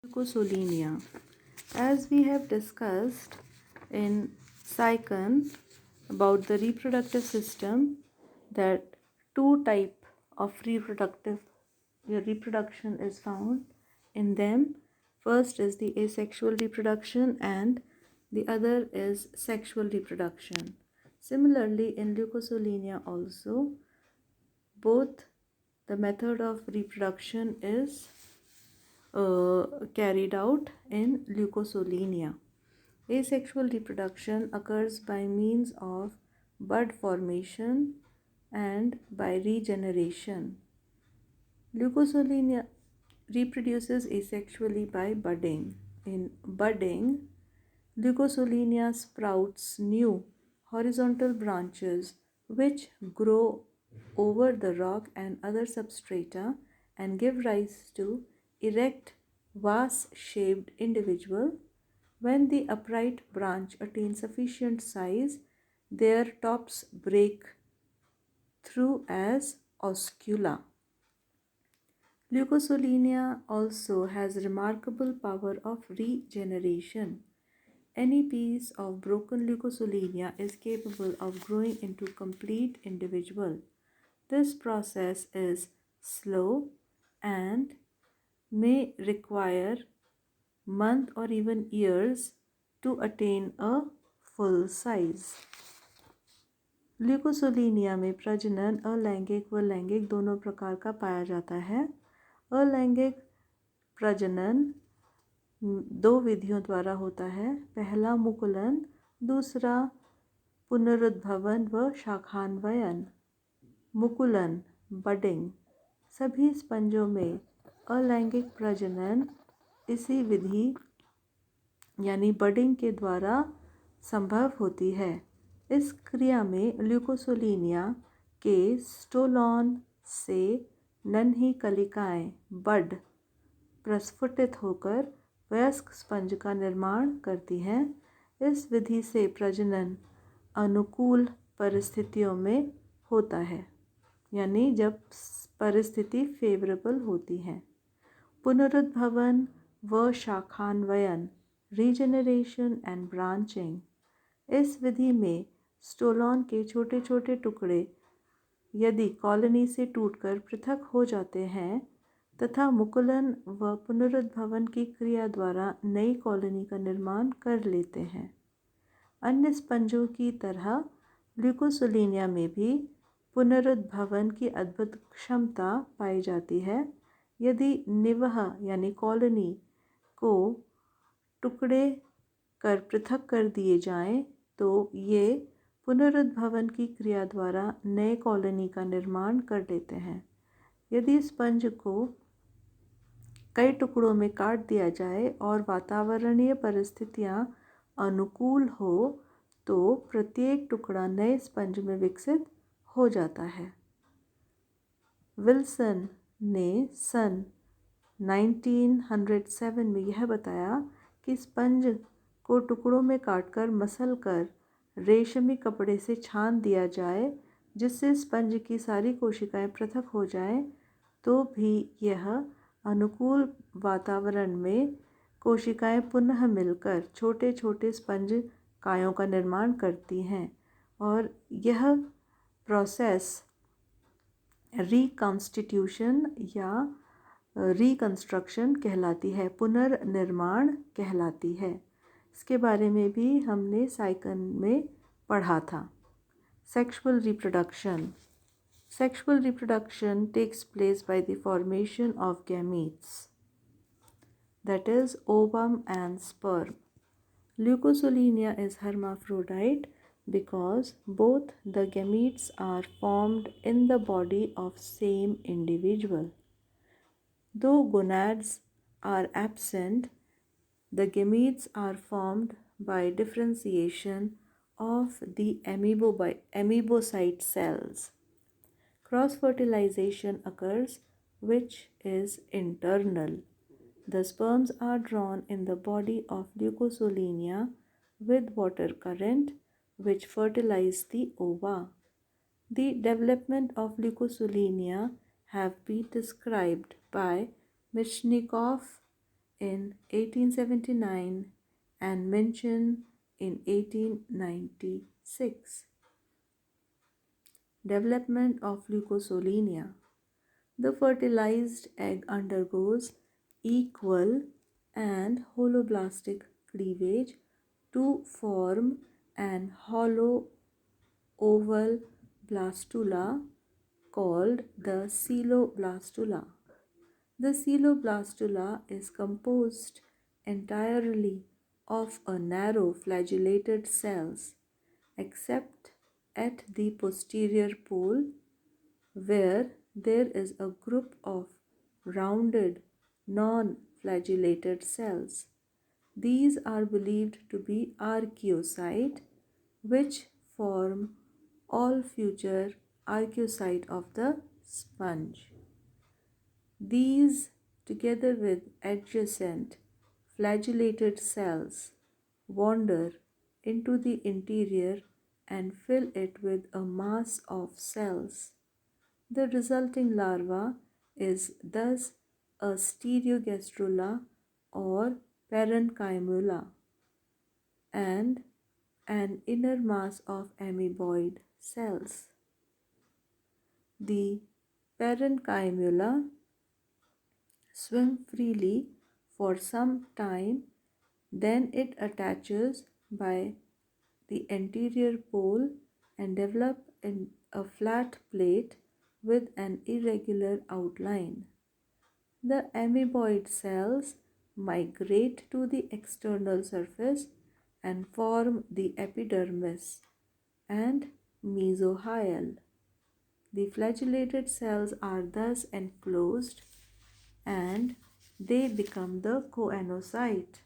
Leukocytonia. As we have discussed in Psychon about the reproductive system, that two type of reproduction is found in them. First is the asexual reproduction and the other is sexual reproduction. Similarly, in leukocytonia also, both the method of reproduction is carried out in leukocytonia. Asexual reproduction occurs by means of bud formation and by regeneration. Leukocytonia reproduces asexually by budding. In budding, leukocytonia sprouts new horizontal branches which grow over the rock and other substrata and give rise to erect vase-shaped individual. When the upright branch attains sufficient size, their tops break through as oscula. Leukocytonia also has remarkable power of regeneration. Any piece of broken leukocytonia is capable of growing into complete individual. This process is slow and may require months or even years to attain a full size. ल्यूकोसोलीनिया में प्रजनन अलैंगिक व लैंगिक दोनों प्रकार का पाया जाता है। अलैंगिक प्रजनन दो विधियों द्वारा होता है। पहला मुकुलन, दूसरा पुनरुद्भवन व शाखान्वयन। मुकुलन बडिंग। सभी स्पंजों में अलैंगिक प्रजनन इसी विधि यानी बडिंग के द्वारा संभव होती है। इस क्रिया में ल्यूकोसोलीनिया के स्टोलॉन से नन्ही कलिकाएं बड प्रस्फुटित होकर वयस्क स्पंज का निर्माण करती हैं। इस विधि से प्रजनन अनुकूल परिस्थितियों में होता है, यानी जब परिस्थिति फेवरेबल होती है। पुनरुद्भवन व शाखान्वयन, रीजेनरेशन एंड ब्रांचिंग। इस विधि में स्टोलॉन के छोटे छोटे टुकड़े यदि कॉलोनी से टूटकर पृथक हो जाते हैं तथा मुकुलन व पुनरुद्भवन की क्रिया द्वारा नई कॉलोनी का निर्माण कर लेते हैं। अन्य स्पंजों की तरह ल्यूकोसोलीनिया में भी पुनरुद्भवन की अद्भुत क्षमता पाई जाती है। यदि निवह यानी कॉलोनी को टुकड़े कर पृथक कर दिए जाएं तो ये पुनरुद्भवन की क्रिया द्वारा नए कॉलोनी का निर्माण कर लेते हैं। यदि स्पंज को कई टुकड़ों में काट दिया जाए और वातावरणीय परिस्थितियां अनुकूल हो तो प्रत्येक टुकड़ा नए स्पंज में विकसित हो जाता है। विल्सन ने सन 1907 में यह बताया कि स्पंज को टुकड़ों में काटकर मसल कर रेशमी कपड़े से छान दिया जाए जिससे स्पंज की सारी कोशिकाएं पृथक हो जाएं, तो भी यह अनुकूल वातावरण में कोशिकाएं पुनः मिलकर छोटे छोटे स्पंज कायों का निर्माण करती हैं और यह प्रोसेस रिकॉन्स्टिट्यूशन या रिकंस्ट्रक्शन कहलाती है, पुनर्निर्माण कहलाती है। इसके बारे में भी हमने साइकन में पढ़ा था। Sexual reproduction. Sexual reproduction takes place by the formation of gametes, that is ovum and sperm. Leukocytonia is hermaphrodite because both the gametes are formed in the body of same individual. Though gonads are absent, the gametes are formed by differentiation of the amoebocyte cells. Cross-fertilization occurs, which is internal. The sperms are drawn in the body of leukocytonia with water current, which fertilize the ova. The development of leukocytonia have been described by Michnikov in 1879 and mentioned in 1896. Development of leucosolenia. The fertilized egg undergoes equal and holoblastic cleavage to form an hollow oval blastula called the coeloblastula. The coeloblastula is composed entirely of a narrow flagellated cells except at the posterior pole where there is a group of rounded non-flagellated cells. These are believed to be archaeocyte, which form all future archaeocyte of the sponge. These, together with adjacent flagellated cells, wander into the interior and fill it with a mass of cells. The resulting larva is thus a stereogastrula or parenchyma and an inner mass of amoeboid cells. The parenchyma swim freely for some time, then it attaches by the anterior pole and develop in a flat plate with an irregular outline. The amoeboid cells migrate to the external surface and form the epidermis and mesohyal. The flagellated cells are thus enclosed and they become the choanocyte.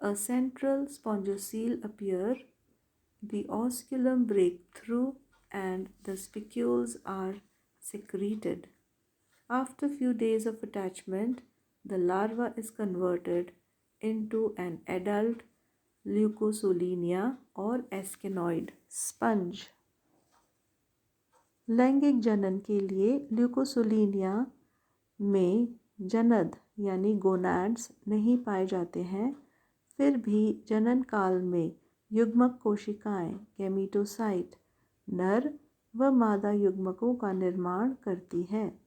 A central spongocele appear, the osculum break through and the spicules are secreted. After few days of attachment, the larva is converted into an adult leucosolenia or ascenoid sponge. लैंगिक जनन के लिए ल्यूकोसोलिनिया में जनद यानी gonads नहीं पाए जाते हैं, फिर भी जनन काल में युग्मक कोशिकाएं गैमीटोसाइट नर व मादा युग्मकों का निर्माण करती हैं।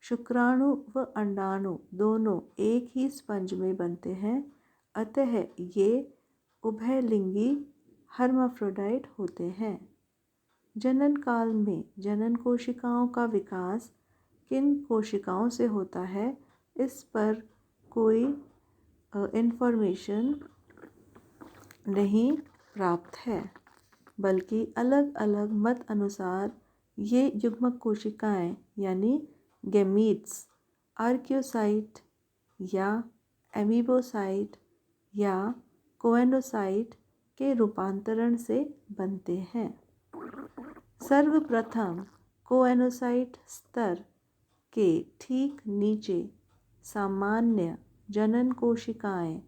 शुक्राणु व अंडाणु दोनों एक ही स्पंज में बनते हैं, अतः ये उभयलिंगी हर्माफ्रोडाइट होते हैं। जनन काल में जनन कोशिकाओं का विकास किन कोशिकाओं से होता है, इस पर कोई इन्फॉर्मेशन नहीं प्राप्त है, बल्कि अलग अलग मत अनुसार ये युग्मक कोशिकाएं यानी गैमीट्स आर्कियोसाइट या एमीबोसाइट या कोएनोसाइट के रूपांतरण से बनते हैं। सर्वप्रथम कोएनोसाइट स्तर के ठीक नीचे सामान्य जनन कोशिकाएं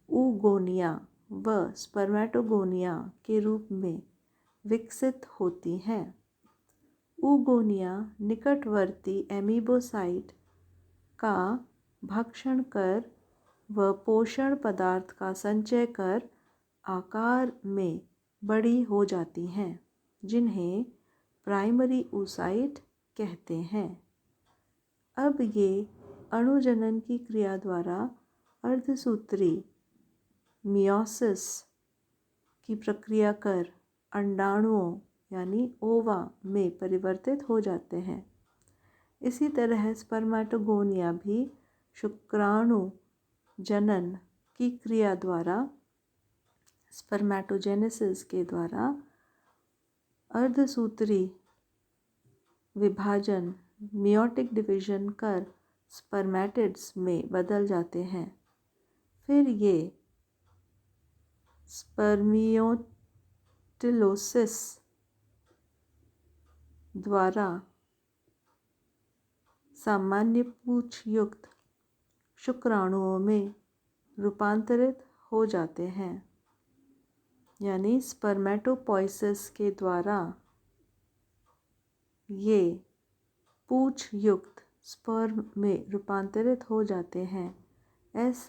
ऊगोनिया व स्पर्मेटोगोनिया के रूप में विकसित होती हैं। ऊगोनिया निकटवर्ती एमीबोसाइट का भक्षण कर व पोषण पदार्थ का संचय कर आकार में बड़ी हो जाती हैं, जिन्हें प्राइमरी oocyte कहते हैं। अब ये अणुजनन की क्रिया द्वारा अर्धसूत्री मियोसिस की प्रक्रिया कर अंडाणुओं यानी ओवा में परिवर्तित हो जाते हैं। इसी तरह स्पर्मेटोगोनिया भी शुक्राणु जनन की क्रिया द्वारा स्पर्मेटोजेनेसिस के द्वारा अर्धसूत्री विभाजन मियोटिक डिवीजन कर स्पर्मेटिड्स में बदल जाते हैं। फिर ये स्पर्मियोटिलोसिस द्वारा सामान्य पूँछ युक्त शुक्राणुओं में रूपांतरित हो जाते हैं, यानी स्पर्मेटोपोइसिस के द्वारा ये पूँछ युक्त स्पर्म में रूपांतरित हो जाते हैं। SpermATEPOESIS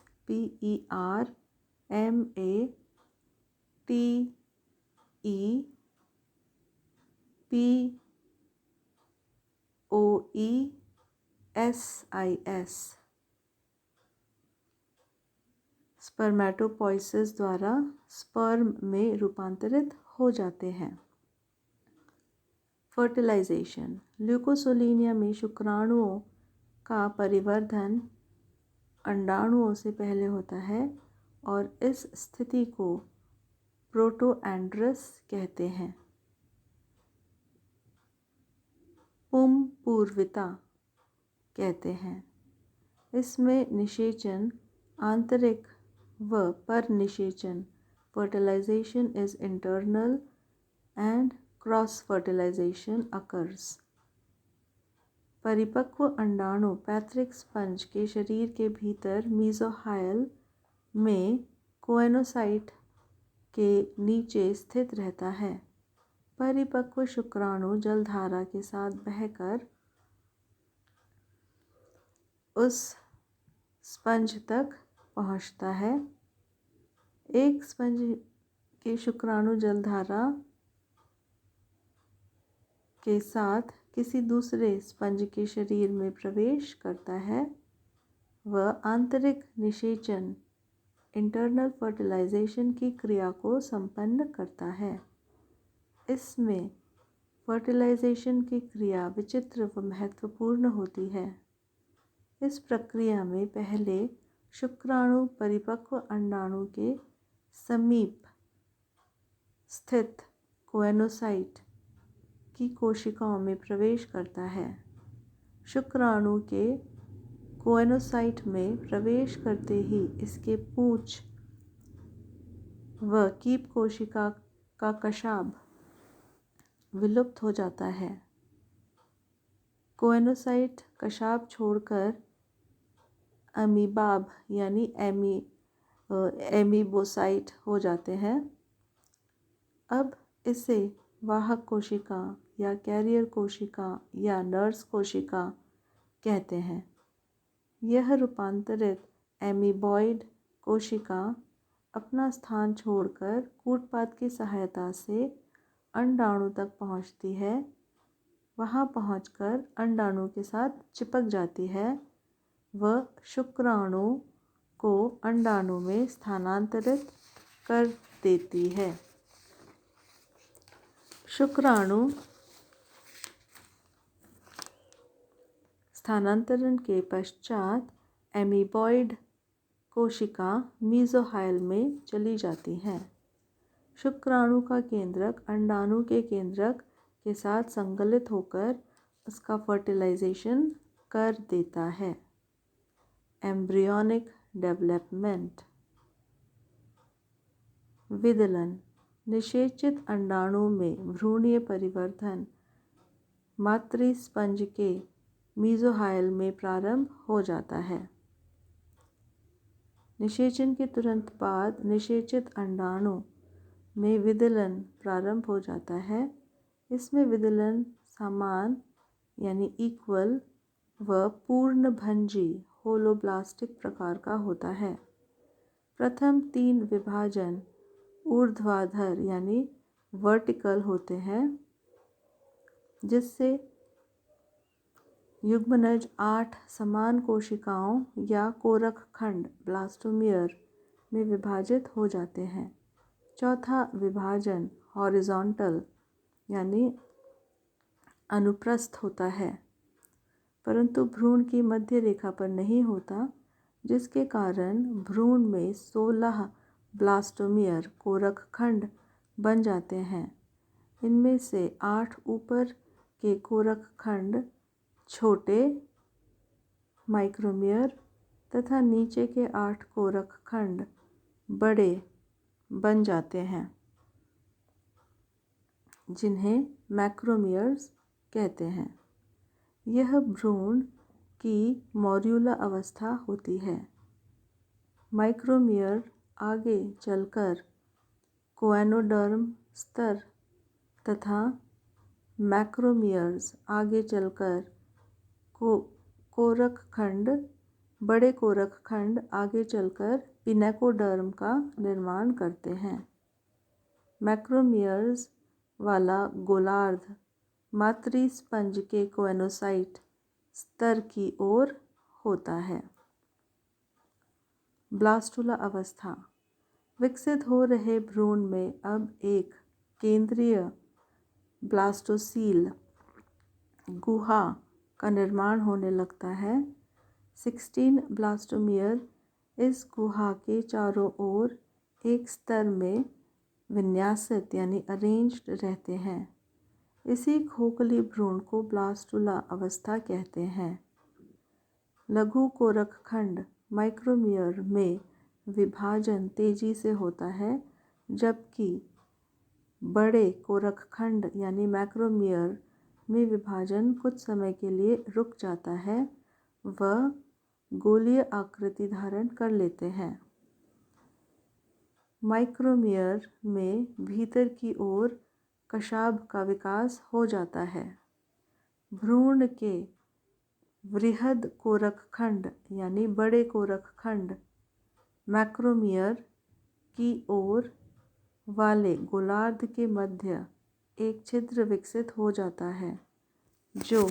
स्पर्मेटोपोइसिस द्वारा स्पर्म में रूपांतरित हो जाते हैं। फर्टिलाइजेशन। ल्यूकोसोलिनिया में शुक्राणुओं का परिवर्धन अंडाणुओं से पहले होता है और इस स्थिति को प्रोटोएंड्रस कहते हैं। पुंपूर्विता कहते हैं। इसमें निषेचन आंतरिक व परनिषेचन fertilization is internal and cross fertilization occurs। परिपक्व अंडाणु पैट्रिक स्पंज के शरीर के भीतर मीज़ोहाइल में कोएनोसाइट के नीचे स्थित रहता है। परिपक्व शुक्राणु जलधारा के साथ बहकर उस स्पंज तक पहुंचता है। एक स्पंज के शुक्राणु जलधारा के साथ किसी दूसरे स्पंज के शरीर में प्रवेश करता है। वह आंतरिक निषेचन इंटरनल फर्टिलाइजेशन की क्रिया को संपन्न करता है। इसमें फर्टिलाइजेशन की क्रिया विचित्र व महत्वपूर्ण होती है। इस प्रक्रिया में पहले शुक्राणु परिपक्व अंडाणु के समीप स्थित कोएनोसाइट की कोशिकाओं में प्रवेश करता है। शुक्राणु के कोएनोसाइट में प्रवेश करते ही इसके पूंछ व कीप कोशिका का कशाभ विलुप्त हो जाता है। कोएनोसाइट कशाभ छोड़कर अमीबाब यानी एमीबोसाइट हो जाते हैं। अब इसे वाहक कोशिका या कैरियर कोशिका या नर्स कोशिका कहते हैं। यह रूपांतरित एमीबॉइड कोशिका अपना स्थान छोड़कर कूटपाद की सहायता से अंडाणु तक पहुंचती है। वहां पहुंचकर अंडाणु के साथ चिपक जाती है व शुक्राणु को अंडाणु में स्थानांतरित कर देती है। शुक्राणु स्थानांतरण के पश्चात एमीबॉइड कोशिका मीज़ोहाइल में चली जाती हैं। शुक्राणु का केंद्रक अंडाणु के केंद्रक के साथ संगलित होकर उसका फर्टिलाइजेशन कर देता है। Embryonic development. विदलन। निषेचित अंडाणु में भ्रूणीय परिवर्धन मातृस्पंज के मीज़ोहाइल में प्रारंभ हो जाता है। निषेचन के तुरंत बाद निषेचित अंडाणु में विदलन प्रारंभ हो जाता है। इसमें विदलन समान यानी इक्वल व पूर्णभंजी होलोब्लास्टिक प्रकार का होता है। प्रथम 3 विभाजन ऊर्ध्वाधर यानी वर्टिकल होते हैं, जिससे युग्मनज 8 समान कोशिकाओं या कोरक खंड ब्लास्टोमियर में विभाजित हो जाते हैं। चौथा विभाजन हॉरिजॉन्टल यानी अनुप्रस्थ होता है, परंतु भ्रूण की मध्य रेखा पर नहीं होता, जिसके कारण भ्रूण में 16 ब्लास्टोमियर कोरक खंड बन जाते हैं। इनमें से 8 ऊपर के कोरक खंड छोटे माइक्रोमियर तथा नीचे के 8 कोरक खंड बड़े बन जाते हैं, जिन्हें मैक्रोमियर्स कहते हैं। यह भ्रूण की मॉर्यूला अवस्था होती है। माइक्रोमियर आगे चलकर कोएनोडर्म स्तर तथा मैक्रोमियर्स आगे चलकर कोरक खंड, बड़े कोरक खंड आगे चलकर पिनेकोडर्म का निर्माण करते हैं। मैक्रोमियर्स वाला गोलार्ध मातृ स्पंज के कोएनोसाइट स्तर की ओर होता है। ब्लास्टुला अवस्था, विकसित हो रहे भ्रूण में अब एक केंद्रीय ब्लास्टोसील गुहा का निर्माण होने लगता है। 16 ब्लास्टोमियर इस गुहा के चारों ओर एक स्तर में विन्यासित यानी अरेंज्ड रहते हैं। इसी खोखली भ्रूण को ब्लास्टुला अवस्था कहते हैं। लघु कोरक खंड माइक्रोमियर में विभाजन तेजी से होता है, जबकि बड़े कोरक खंड यानी मैक्रोमियर में विभाजन कुछ समय के लिए रुक जाता है, वह गोलीय आकृति धारण कर लेते हैं। माइक्रोमियर में भीतर की ओर कशाभ का विकास हो जाता है। भ्रूण के वृहद कोरक खंड यानी बड़े कोरक खंड मैक्रोमियर की ओर वाले गोलार्ध के मध्य एक छिद्र विकसित हो जाता है, जो